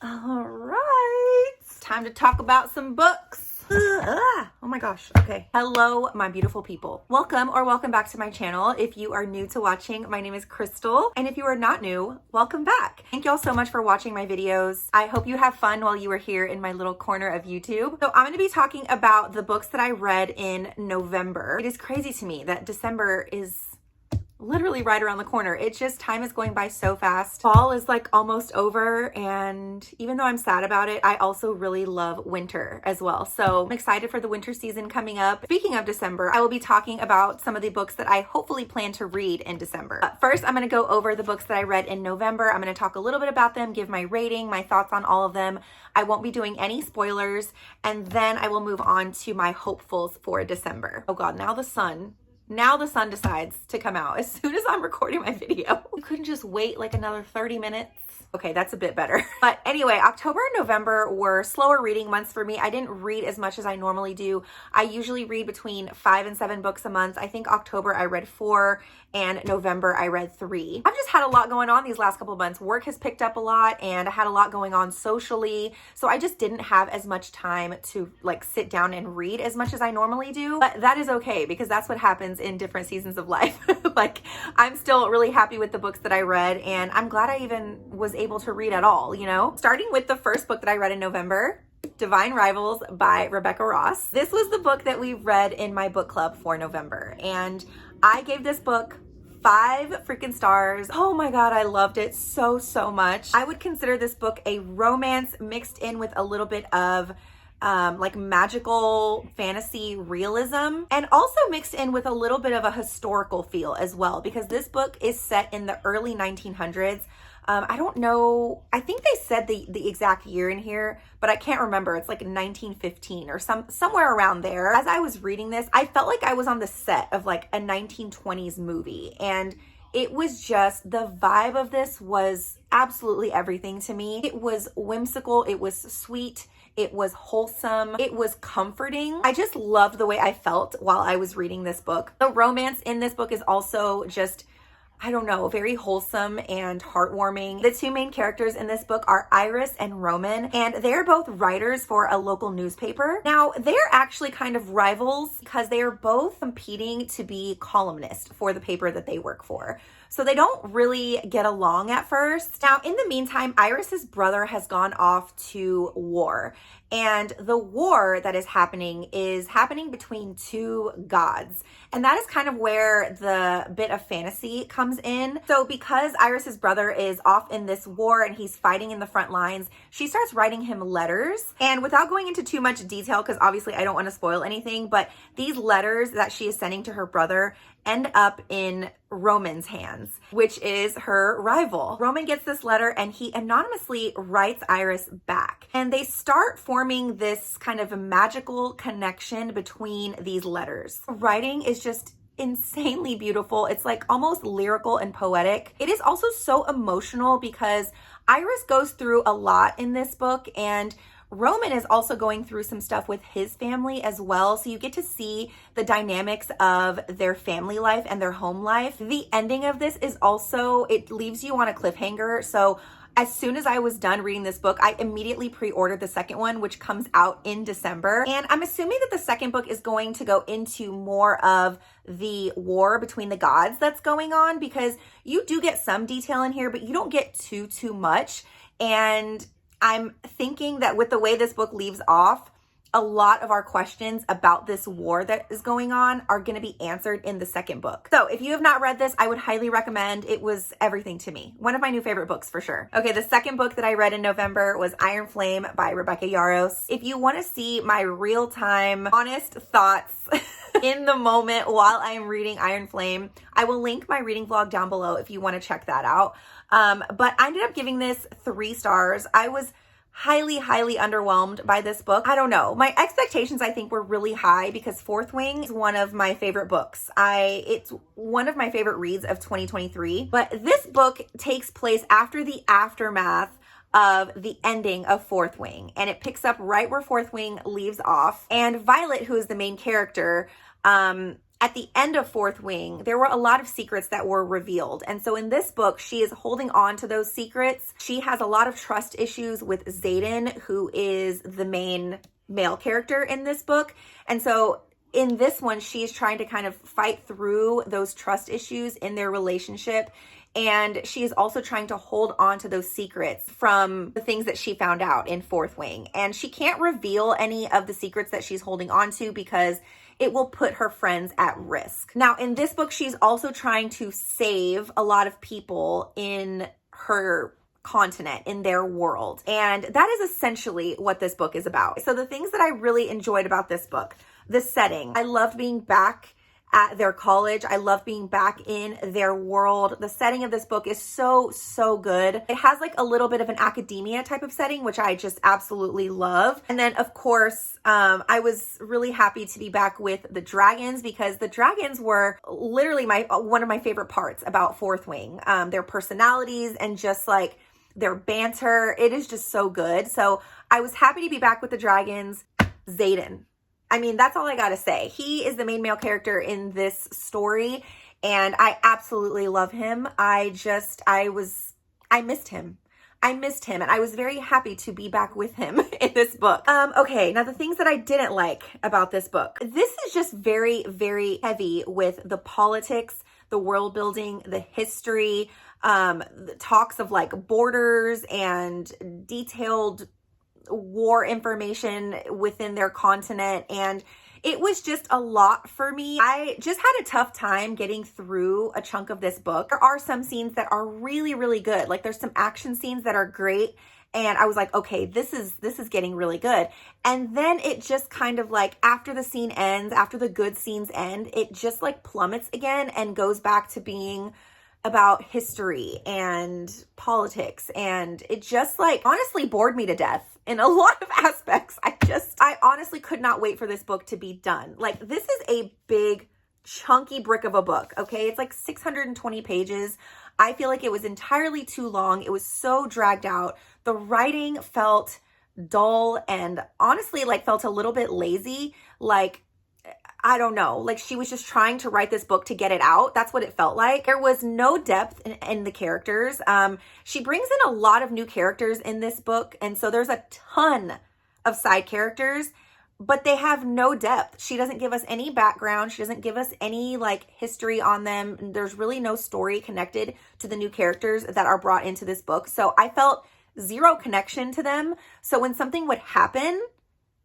All right, time to talk about some books. Oh my gosh. Okay. Hello, my beautiful people. Welcome back to my channel. If you are new to watching, my name is Crystal. And if you are not new, welcome back. Thank you all so much for watching my videos. I hope you have fun while you are here in my little corner of YouTube. So I'm going to be talking about the books that I read in November. It is crazy to me that December is literally right around the corner. It's just, time is going by so fast. Fall is like almost over, and even though I'm sad about it, I also really love winter as well. So I'm excited for the winter season coming up. Speaking of December, I will be talking about some of the books that I hopefully plan to read in December. First, I'm going to go over the books that I read in November. I'm going to talk a little bit about them, give my rating, my thoughts on all of them. I won't be doing any spoilers, and then I will move on to my hopefuls for December. Oh God, now the sun decides to come out as soon as I'm recording my video. You couldn't just wait like another 30 minutes? Okay, that's a bit better. But anyway, October and November were slower reading months for me. I didn't read as much as I normally do. I usually read between 5 and 7 books a month. I think October I read 4 and November I read 3. I've just had a lot going on these last couple of months. Work has picked up a lot and I had a lot going on socially. So I just didn't have as much time to like sit down and read as much as I normally do. But that is okay, because that's what happens in different seasons of life. Like, I'm still really happy with the books that I read, and I'm glad I even was able to read at all, you know? Starting with the first book that I read in November, Divine Rivals by Rebecca Ross. This was the book that we read in my book club for November, and I gave this book 5 freaking stars. Oh my God, I loved it so much. I would consider this book a romance mixed in with a little bit of like magical fantasy realism, and also mixed in with a little bit of a historical feel as well, because this book is set in the early 1900s. I don't know, I think they said the exact year in here, but I can't remember. It's like 1915 or somewhere around there. As I was reading this, I felt like I was on the set of like a 1920s movie, and it was just, the vibe of this was absolutely everything to me. It was whimsical, it was sweet, it was wholesome, it was comforting. I just loved the way I felt while I was reading this book. The romance in this book is also just, I don't know, very wholesome and heartwarming. The 2 main characters in this book are Iris and Roman, and they're both writers for a local newspaper. Now, they're actually kind of rivals because they are both competing to be columnists for the paper that they work for. So they don't really get along at first. Now, in the meantime, Iris's brother has gone off to war, and the war that is happening between 2 gods. And that is kind of where the bit of fantasy comes in. So because Iris's brother is off in this war and he's fighting in the front lines, she starts writing him letters. And without going into too much detail, because obviously I don't want to spoil anything, but these letters that she is sending to her brother end up in Roman's hands, which is her rival. Roman gets this letter and he anonymously writes Iris back. And they start forming this kind of magical connection between these letters. Writing is just insanely beautiful. It's like almost lyrical and poetic. It is also so emotional because Iris goes through a lot in this book, and Roman is also going through some stuff with his family as well. So you get to see the dynamics of their family life and their home life. The ending of this is also, it leaves you on a cliffhanger. So as soon as I was done reading this book, I immediately pre-ordered the second one, which comes out in December. And I'm assuming that the second book is going to go into more of the war between the gods that's going on, because you do get some detail in here, but you don't get too much. And I'm thinking that with the way this book leaves off, a lot of our questions about this war that is going on are going to be answered in the second book. So if you have not read this, I would highly recommend. It was everything to me. One of my new favorite books for sure. Okay, the second book that I read in November was Iron Flame by Rebecca Yarros. If you want to see my real-time, honest thoughts in the moment while I'm reading Iron Flame, I will link my reading vlog down below if you want to check that out. But I ended up giving this 3 stars. I was highly underwhelmed by this book. I don't know. My expectations, I think, were really high because Fourth Wing is one of my favorite books. It's one of my favorite reads of 2023. But this book takes place after the aftermath of the ending of Fourth Wing, and it picks up right where Fourth Wing leaves off. And Violet, who is the main character, at the end of Fourth Wing, there were a lot of secrets that were revealed. And so in this book, she is holding on to those secrets. She has a lot of trust issues with Xaden, who is the main male character in this book. And so in this one, she is trying to kind of fight through those trust issues in their relationship. And she is also trying to hold on to those secrets from the things that she found out in Fourth Wing. And she can't reveal any of the secrets that she's holding on to because it will put her friends at risk. Now, in this book, she's also trying to save a lot of people in her continent, in their world. And that is essentially what this book is about. So the things that I really enjoyed about this book, the setting. I loved being back at their college. I love being back in their world. The setting of this book is so good. It has like a little bit of an academia type of setting, which I just absolutely love. And then of course, I was really happy to be back with the dragons because the dragons were literally one of my favorite parts about Fourth Wing. Their personalities and just like their banter. It is just so good. So I was happy to be back with the dragons. Xaden. I mean, that's all I gotta say. He is the main male character in this story, and I absolutely love him. I missed him. And I was very happy to be back with him in this book. Okay, now the things that I didn't like about this book. This is just very, very heavy with the politics, the world building, the history, the talks of like borders and detailed war information within their continent, and it was just a lot for me. I just had a tough time getting through a chunk of this book. There are some scenes that are really, really good. Like there's some action scenes that are great, and I was like, okay, this is getting really good. And then it just kind of like after the scene ends, after the good scenes end, it just like plummets again and goes back to being about history and politics, and it just like honestly bored me to death in a lot of aspects. I honestly could not wait for this book to be done. Like this is a big chunky brick of a book, okay? It's like 620 pages. I feel like it was entirely too long. It was so dragged out. The writing felt dull and honestly like felt a little bit lazy. Like I don't know, like she was just trying to write this book to get it out. That's what it felt like. There was no depth in the characters. She brings in a lot of new characters in this book. And so there's a ton of side characters, but they have no depth. She doesn't give us any background. She doesn't give us any like history on them. There's really no story connected to the new characters that are brought into this book. So I felt zero connection to them. So when something would happen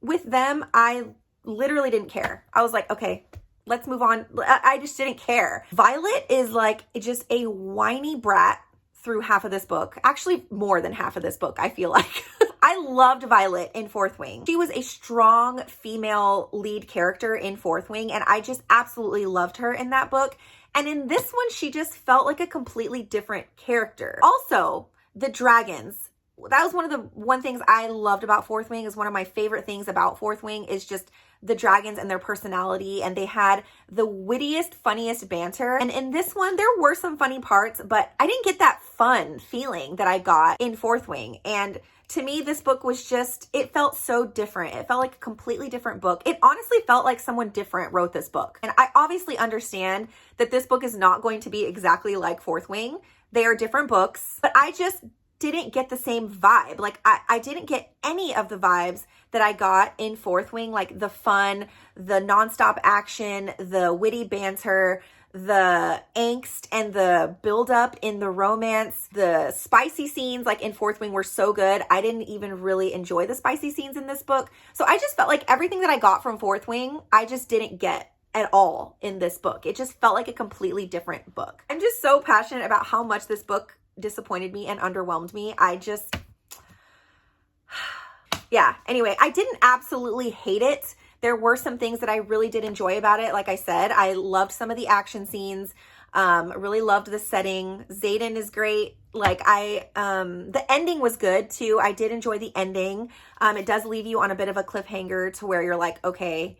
with them, I literally didn't care. I was like, okay, let's move on. I just didn't care. Violet is like just a whiny brat through half of this book. Actually, more than half of this book, I feel like. I loved Violet in Fourth Wing. She was a strong female lead character in Fourth Wing, and I just absolutely loved her in that book. And in this one, she just felt like a completely different character. Also, the dragons. That was one things I loved about Fourth Wing. Is one of my favorite things about Fourth Wing is just the dragons and their personality, and they had the wittiest, funniest banter. And in this one, there were some funny parts, but I didn't get that fun feeling that I got in Fourth Wing. And to me, this book was just, it felt so different. It felt like a completely different book. It honestly felt like someone different wrote this book. And I obviously understand that this book is not going to be exactly like Fourth Wing. They are different books, but I just didn't get the same vibe. Like I didn't get any of the vibes that I got in Fourth Wing, like the fun, the nonstop action, the witty banter, the angst and the buildup in the romance. The spicy scenes like in Fourth Wing were so good. I didn't even really enjoy the spicy scenes in this book. So I just felt like everything that I got from Fourth Wing, I just didn't get at all in this book. It just felt like a completely different book. I'm just so passionate about how much this book disappointed me and underwhelmed me. Yeah, anyway, I didn't absolutely hate it. There were some things that I really did enjoy about it. Like I said, I loved some of the action scenes. Really loved the setting. Xaden is great. Like the ending was good too. I did enjoy the ending. It does leave you on a bit of a cliffhanger to where you're like, okay,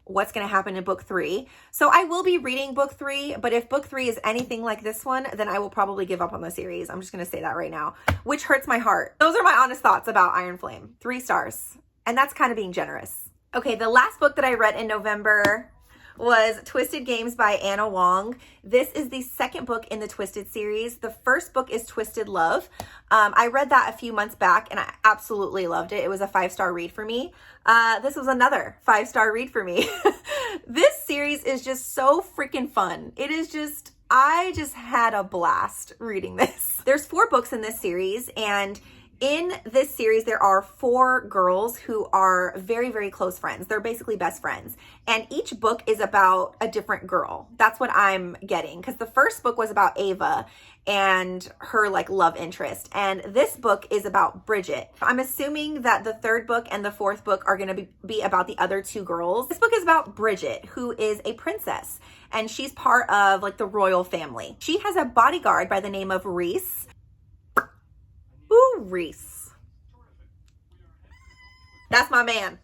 what's going to happen in book 3? So I will be reading book 3, but if book 3 is anything like this one, then I will probably give up on the series. I'm just going to say that right now, which hurts my heart. Those are my honest thoughts about Iron Flame. 3 stars. And that's kind of being generous. Okay, the last book that I read in November was Twisted Games by Anna Wong. This is the second book in the Twisted series. The first book is Twisted Love. I read that a few months back and I absolutely loved it. It was a 5-star read for me. This was another 5-star read for me. This series is just so freaking fun. It is just, I just had a blast reading this. There's 4 books in this series, and in this series, there are 4 girls who are very, very close friends. They're basically best friends. And each book is about a different girl. That's what I'm getting. Because the first book was about Ava and her like love interest. And this book is about Bridget. I'm assuming that the 3rd book and the 4th book are going to be about the other 2 girls. This book is about Bridget, who is a princess. And she's part of like the royal family. She has a bodyguard by the name of Reese. Ooh, Reese. That's my man.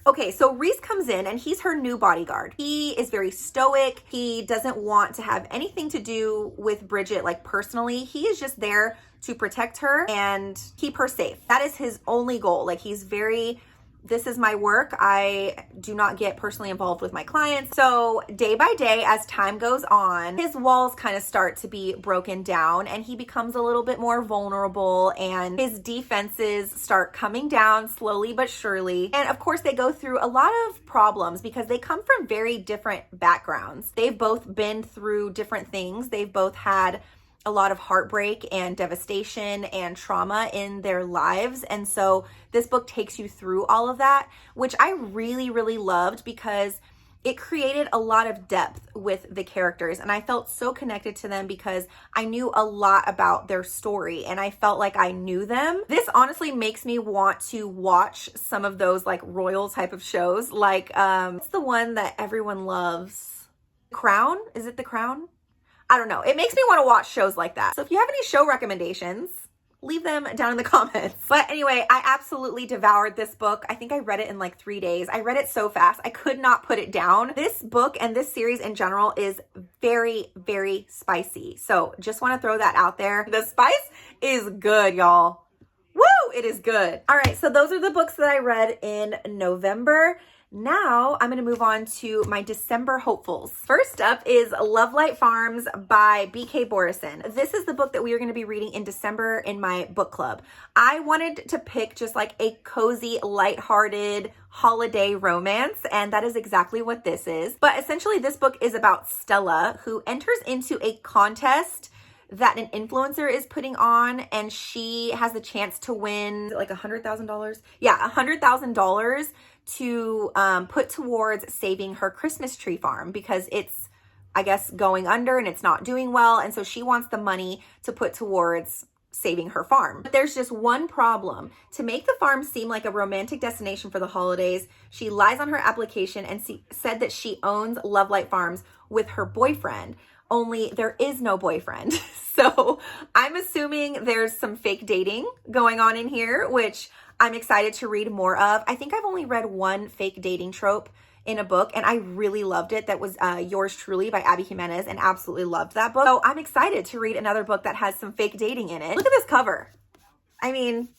Okay, so Reese comes in and he's her new bodyguard. He is very stoic. He doesn't want to have anything to do with Bridget, like personally. He is just there to protect her and keep her safe. That is his only goal. Like he's very, this is my work. I do not get personally involved with my clients. So day by day, as time goes on, his walls kind of start to be broken down and he becomes a little bit more vulnerable and his defenses start coming down slowly but surely. And of course, they go through a lot of problems because they come from very different backgrounds. They've both been through different things. They've both had a lot of heartbreak and devastation and trauma in their lives. And so this book takes you through all of that, which I really, really loved because it created a lot of depth with the characters. And I felt so connected to them because I knew a lot about their story and I felt like I knew them. This honestly makes me want to watch some of those like royal type of shows. Like, it's the one that everyone loves. Crown? Is it The Crown? I don't know. It makes me want to watch shows like that. So if you have any show recommendations, leave them down in the comments. But anyway, I absolutely devoured this book. I think I read it in like 3 days. I read it so fast. I could not put it down. This book and this series in general is very, very spicy. So just want to throw that out there. The spice is good, y'all. Woo! It is good. All right. So those are the books that I read in November. Now I'm going to move on to my December hopefuls. First up is Love Light Farms by B.K. Borison. This is the book that we are going to be reading in December in my book club. I wanted to pick just like a cozy, lighthearted holiday romance, and that is exactly what this is. But essentially this book is about Stella, who enters into a contest that an influencer is putting on, and she has the chance to win like $100,000. Yeah, $100,000 to put towards saving her Christmas tree farm because it's, I guess, going under and it's not doing well. And so she wants the money to put towards saving her farm. But there's just one problem. To make the farm seem like a romantic destination for the holidays, she lies on her application and said that she owns Love Light Farms with her boyfriend. Only there is no boyfriend. So I'm assuming there's some fake dating going on in here, which I'm excited to read more of. I think I've only read one fake dating trope in a book and I really loved it. That was Yours Truly by Abby Jimenez, and absolutely loved that book. So I'm excited to read another book that has some fake dating in it. Look at this cover. I mean,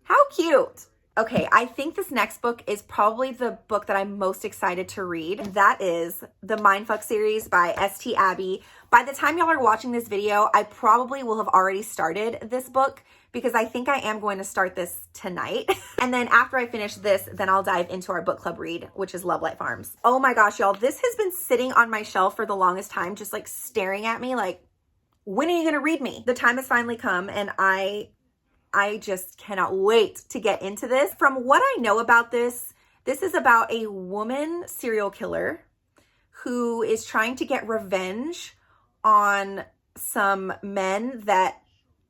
how cute. Okay, I think this next book is probably the book that I'm most excited to read. That is the Mindfuck series by St. Abby. By the time y'all are watching this video, I probably will have already started this book because I think I am going to start this tonight. And then after I finish this, then I'll dive into our book club read, which is Love Light Farms. Oh my gosh, y'all, this has been sitting on my shelf for the longest time, just like staring at me like, when are you gonna read me? The time has finally come and I just cannot wait to get into this. From what I know about this is about a woman serial killer who is trying to get revenge on some men that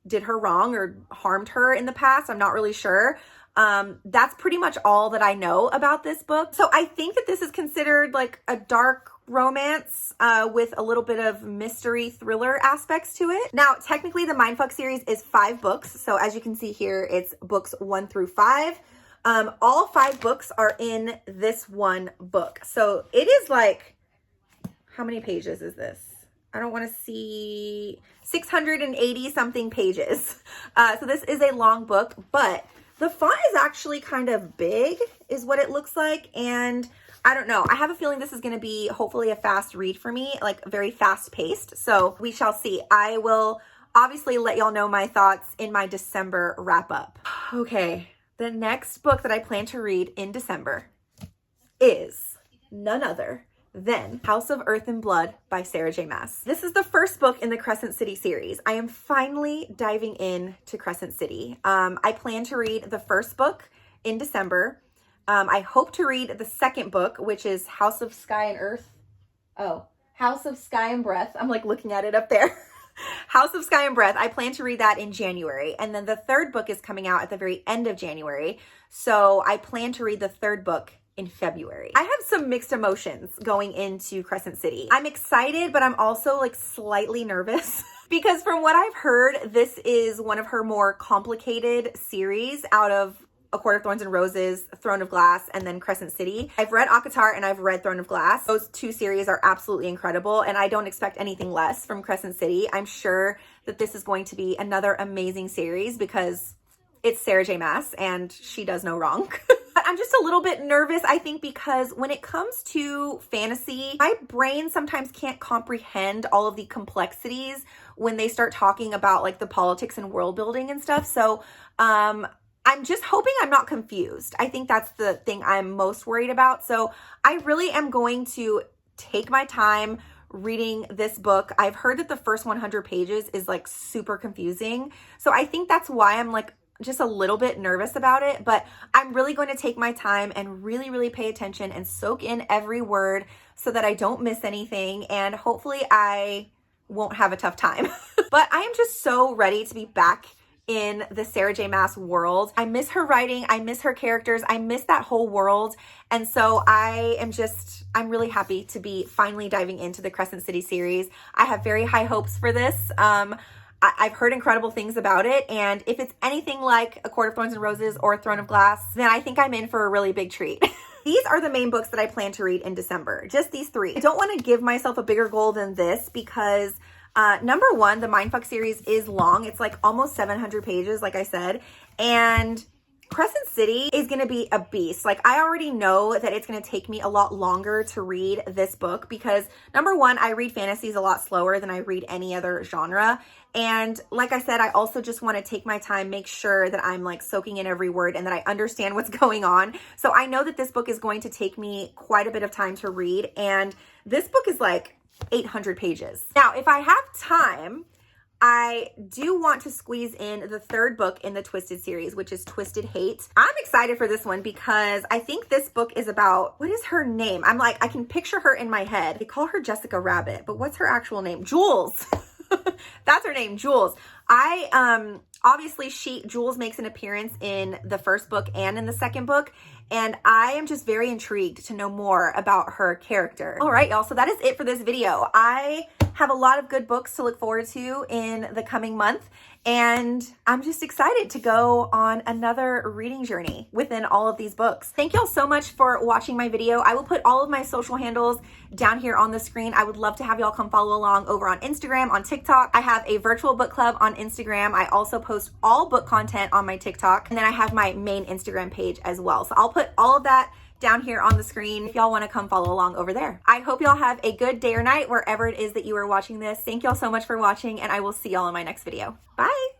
did her wrong or harmed her in the past. I'm not really sure. That's pretty much all that I know about this book. So I think that this is considered like a dark romance with a little bit of mystery thriller aspects to it. Now, technically the Mindfuck series is 5 books. So as you can see here, it's books 1 through 5. All 5 books are in this one book. So it is like, how many pages is this? I don't want to see, 680 something pages. So this is a long book, but The font is actually kind of big is what it looks like. And I don't know. I have a feeling this is going to be hopefully a fast read for me, like very fast paced. So we shall see. I will obviously let y'all know my thoughts in my December wrap up. Okay. The next book that I plan to read in December is none other than House of Earth and Blood by Sarah J. Maas. This is the first book in the Crescent City series. I am finally diving in to Crescent City. I plan to read the first book in December. I hope to read the second book, which is House of Sky and Earth. Oh, House of Sky and Breath. I'm like looking at it up there. House of Sky and Breath. I plan to read that in January. And then the third book is coming out at the very end of January. So I plan to read the third book in February. I have some mixed emotions going into Crescent City. I'm excited, but I'm also like slightly nervous because from what I've heard, this is one of her more complicated series out of A Court of Thorns and Roses, Throne of Glass, and then Crescent City. I've read ACOTAR and I've read Throne of Glass. Those two series are absolutely incredible, and I don't expect anything less from Crescent City. I'm sure that this is going to be another amazing series because it's Sarah J. Maas and she does no wrong. But I'm just a little bit nervous, I think, because when it comes to fantasy, my brain sometimes can't comprehend all of the complexities when they start talking about like the politics and world building and stuff. So, I'm just hoping I'm not confused. I think that's the thing I'm most worried about. So I really am going to take my time reading this book. I've heard that the first 100 pages is like super confusing. So I think that's why I'm like just a little bit nervous about it, but I'm really going to take my time and really, really pay attention and soak in every word so that I don't miss anything. And hopefully I won't have a tough time. But I am just so ready to be back in the Sarah J. Maas world. I miss her writing. I miss her characters. I miss that whole world. And so I'm really happy to be finally diving into the Crescent City series. I have very high hopes for this. I've heard incredible things about it. And if it's anything like A Court of Thorns and Roses or Throne of Glass, then I think I'm in for a really big treat. These are the main books that I plan to read in December. Just these three. I don't want to give myself a bigger goal than this because number one, the Mindfuck series is long. It's like almost 700 pages, like I said. And Crescent City is going to be a beast. Like I already know that it's going to take me a lot longer to read this book because number one, I read fantasies a lot slower than I read any other genre. And like I said, I also just want to take my time, make sure that I'm like soaking in every word and that I understand what's going on. So I know that this book is going to take me quite a bit of time to read. And this book is like 800 pages. Now, if I have time, I do want to squeeze in the third book in the Twisted series, which is Twisted Hate. I'm excited for this one because I think this book is about, what is her name? I'm like, I can picture her in my head. They call her Jessica Rabbit, but what's her actual name? Jules. That's her name, Jules. Obviously Jules makes an appearance in the first book and in the second book. And I am just very intrigued to know more about her character. All right, y'all. So that is it for this video. I have a lot of good books to look forward to in the coming month. And I'm just excited to go on another reading journey within all of these books. Thank y'all so much for watching my video. I will put all of my social handles down here on the screen. I would love to have y'all come follow along over on Instagram, on TikTok. I have a virtual book club on Instagram. I also post all book content on my TikTok. And then I have my main Instagram page as well. So I'll put all of that down here on the screen if y'all want to come follow along over there. I hope y'all have a good day or night wherever it is that you are watching this. Thank y'all so much for watching, and I will see y'all in my next video. Bye.